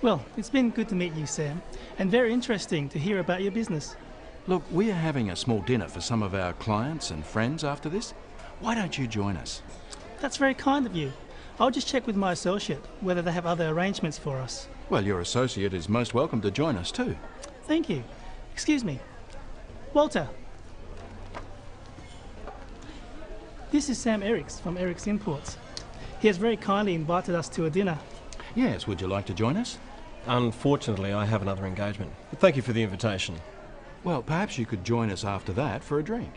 Well, it's been good to meet you, Sam, and very interesting to hear about your business. Look, we are having a small dinner for some of our clients and friends after this. Why don't you join us? That's very kind of you. I'll just check with my associate whether they have other arrangements for us. Well, your associate is most welcome to join us too. Thank you. Excuse me. Walter. This is Sam Eriks from Eriks Imports. He has very kindly invited us to a dinner. Yes, would you like to join us? Unfortunately, I have another engagement. But thank you for the invitation. Well, perhaps you could join us after that for a drink.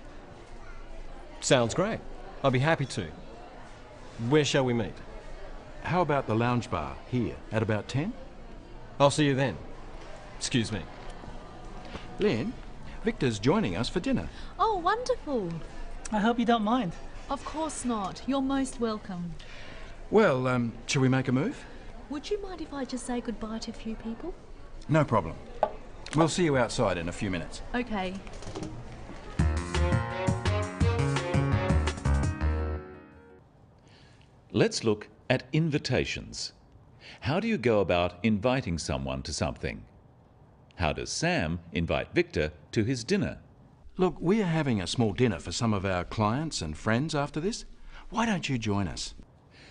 Sounds great. I'll be happy to. Where shall we meet? How about the lounge bar here at about 10? I'll see you then. Excuse me. Lynn, Victor's joining us for dinner. Oh, wonderful. I hope you don't mind. Of course not. You're most welcome. Well, shall we make a move? Would you mind if I just say goodbye to a few people? No problem. We'll see you outside in a few minutes. Okay. Let's look at invitations. How do you go about inviting someone to something? How does Sam invite Victor to his dinner? Look, we are having a small dinner for some of our clients and friends after this. Why don't you join us?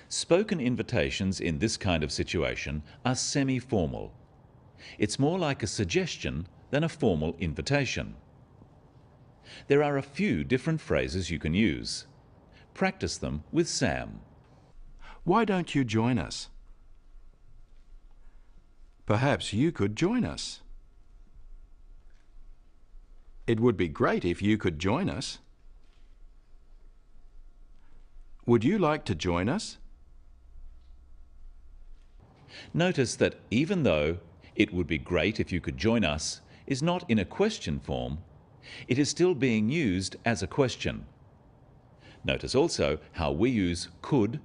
Spoken invitations in this kind of situation are semi-formal. It's more like a suggestion than a formal invitation. There are a few different phrases you can use. Practice them with Sam. Why don't you join us? Perhaps you could join us. It would be great if you could join us. Would you like to join us? Notice that even though "it would be great if you could join us" is not in a question form, it is still being used as a question. Notice also how we use could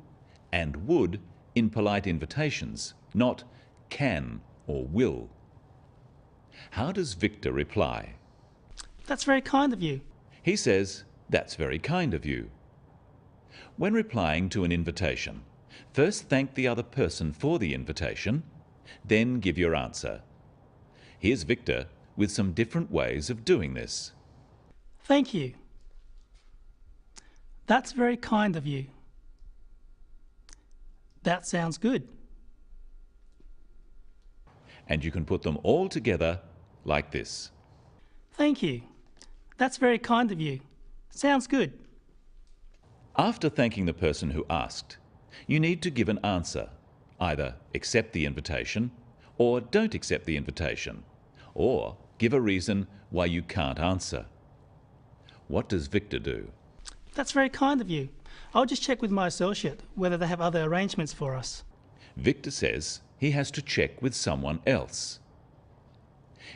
and would in polite invitations, not can or will. How does Victor reply? That's very kind of you. He says, "That's very kind of you." When replying to an invitation, first thank the other person for the invitation, then give your answer. Here's Victor with some different ways of doing this. Thank you. That's very kind of you. That sounds good. And you can put them all together like this. Thank you. That's very kind of you. Sounds good. After thanking the person who asked, you need to give an answer. Either accept the invitation, or don't accept the invitation, or give a reason why you can't answer. What does Victor do? That's very kind of you. I'll just check with my associate whether they have other arrangements for us. Victor says he has to check with someone else.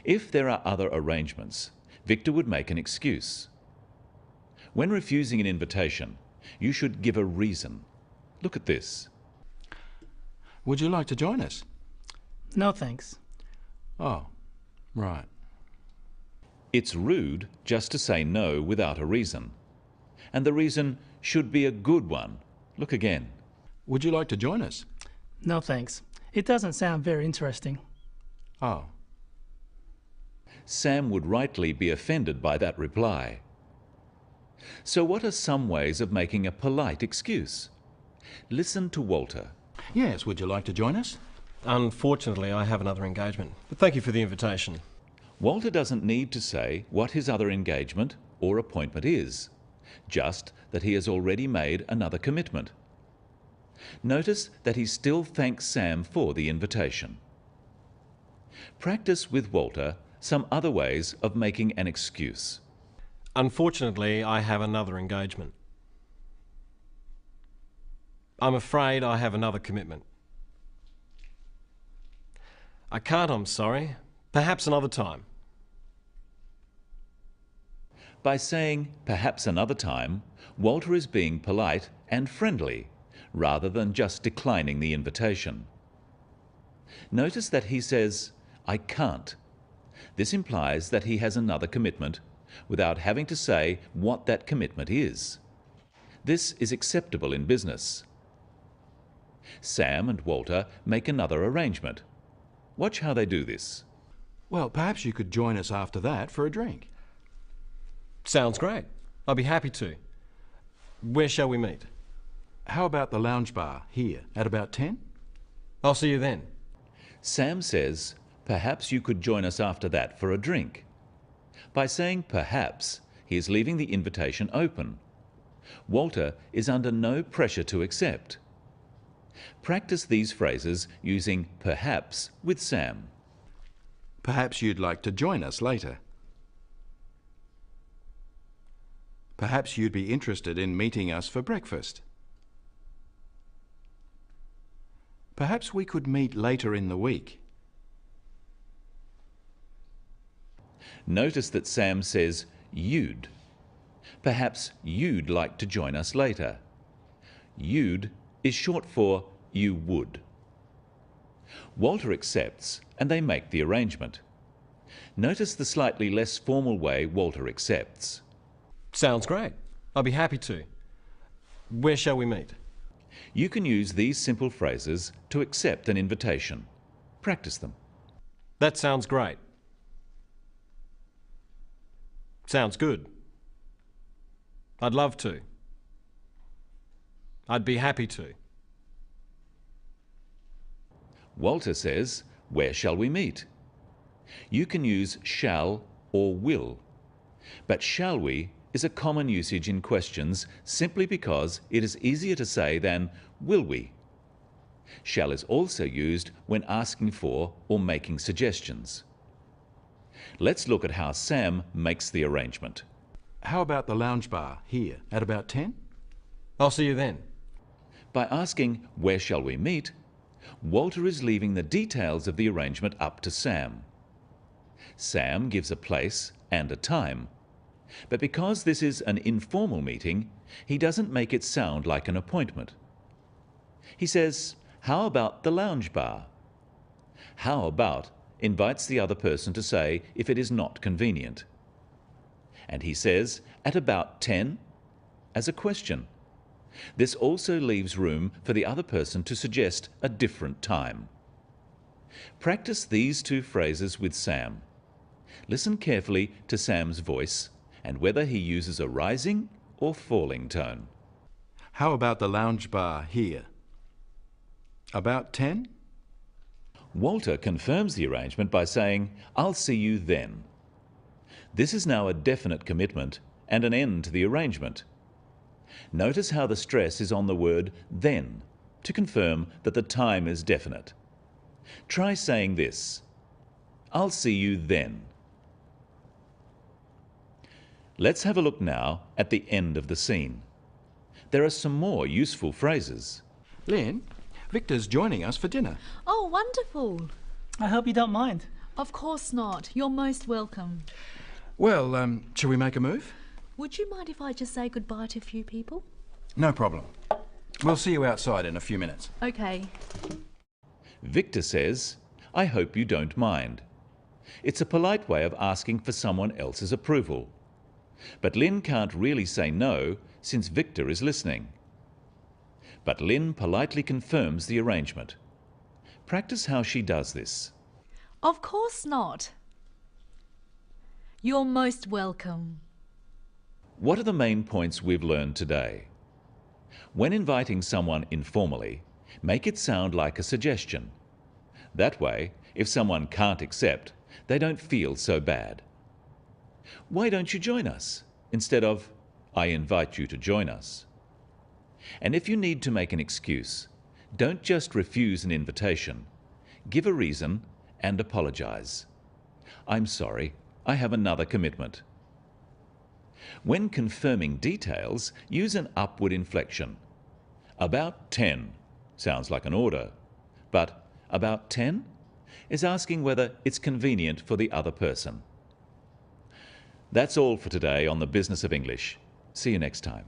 If there are other arrangements, Victor would make an excuse. When refusing an invitation, you should give a reason. Look at this. Would you like to join us? No thanks. Oh, right. It's rude just to say no without a reason. And the reason should be a good one. Look again. Would you like to join us? No thanks. It doesn't sound very interesting. Oh. Sam would rightly be offended by that reply. So what are some ways of making a polite excuse? Listen to Walter. Yes, would you like to join us? Unfortunately, I have another engagement. But thank you for the invitation. Walter doesn't need to say what his other engagement or appointment is, just that he has already made another commitment. Notice that he still thanks Sam for the invitation. Practice with Walter some other ways of making an excuse. Unfortunately, I have another engagement. I'm afraid I have another commitment. I can't, I'm sorry. Perhaps another time. By saying perhaps another time, Walter is being polite and friendly, rather than just declining the invitation. Notice that he says, "I can't." This implies that he has another commitment without having to say what that commitment is. This is acceptable in business. Sam and Walter make another arrangement. Watch how they do this. Well, perhaps you could join us after that for a drink. Sounds great. I'll be happy to. Where shall we meet? How about the lounge bar here at about 10? I'll see you then. Sam says, perhaps you could join us after that for a drink. By saying perhaps, he is leaving the invitation open. Walter is under no pressure to accept. Practice these phrases using perhaps with Sam. Perhaps you'd like to join us later. Perhaps you'd be interested in meeting us for breakfast. Perhaps we could meet later in the week. Notice that Sam says you'd. Perhaps you'd like to join us later. You'd is short for you would. Walter accepts and they make the arrangement. Notice the slightly less formal way Walter accepts. Sounds great. I'll be happy to. Where shall we meet? You can use these simple phrases to accept an invitation. Practice them. That sounds great. Sounds good. I'd love to. I'd be happy to. Walter says, where shall we meet? You can use shall or will, but shall we is a common usage in questions simply because it is easier to say than will we. Shall is also used when asking for or making suggestions. Let's look at how Sam makes the arrangement. How about the lounge bar here at about 10? I'll see you then. By asking where shall we meet, Walter is leaving the details of the arrangement up to Sam. Sam gives a place and a time. But because this is an informal meeting, he doesn't make it sound like an appointment. He says, how about the lounge bar? How about invites the other person to say if it is not convenient. And he says, at about 10, as a question. This also leaves room for the other person to suggest a different time. Practice these two phrases with Sam. Listen carefully to Sam's voice and whether he uses a rising or falling tone. How about the lounge bar here? About 10? Walter confirms the arrangement by saying, I'll see you then. This is now a definite commitment and an end to the arrangement. Notice how the stress is on the word then to confirm that the time is definite. Try saying this, I'll see you then. Let's have a look now at the end of the scene. There are some more useful phrases. Lynn, Victor's joining us for dinner. Oh, wonderful. I hope you don't mind. Of course not. You're most welcome. Well, shall we make a move? Would you mind if I just say goodbye to a few people? No problem. We'll see you outside in a few minutes. Okay. Victor says, I hope you don't mind. It's a polite way of asking for someone else's approval. But Lynn can't really say no since Victor is listening. But Lynn politely confirms the arrangement. Practice how she does this. Of course not. You're most welcome. What are the main points we've learned today? When inviting someone informally, make it sound like a suggestion. That way, if someone can't accept, they don't feel so bad. Why don't you join us? Instead of, I invite you to join us. And if you need to make an excuse, don't just refuse an invitation. Give a reason and apologize. I'm sorry, I have another commitment. When confirming details, use an upward inflection. About 10 sounds like an order, but about 10 is asking whether it's convenient for the other person. That's all for today on The Business of English. See you next time.